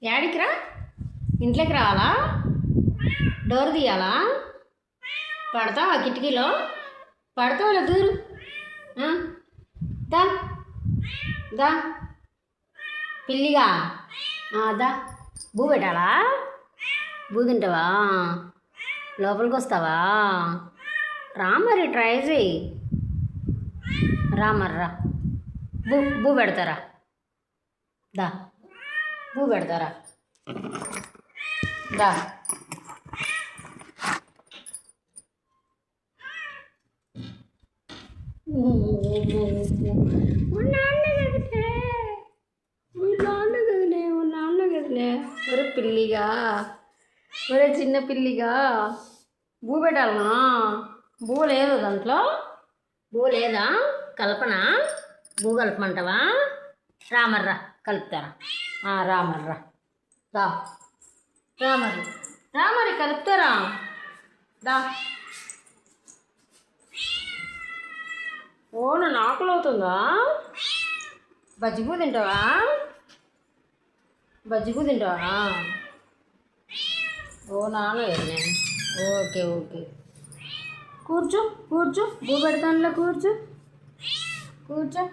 యాడికి రా, ఇంట్లోకి రావాలా? డోర్ తీయాలా? పడతావా కిటికీలో? పడతావులే, దూరు. దా దా పిల్లిగా, దా. బూ పెట్టాలా? బూ తింటావా? లోపలికి వస్తావా? రా మరి, ట్రై చేయి. రా మరి, రా. బూ బూ పెడతారా? దా, బూ పెడతారా? దా. ఒరే పిల్లిగా, ఒరే చిన్న పిల్లిగా, బూ పెట్టాలనా? బూ లేదు దాంట్లో. బూ లేదా? కల్పన, బూ కలపమంటావా? రామర్రా, కలుపుతారా? రామర్రా, దా. రామరి, రామరి కలుపుతారా? దా. ఓ, నన్ను ఆకలి అవుతుందా? బజ్జిబూ తింటావా? బజ్జిబూ తింటావా? ఓ నాన్న, ఓకే ఓకే. కూర్చో కూర్చో, బూ పెడతానులే, కూర్చో కూర్చో.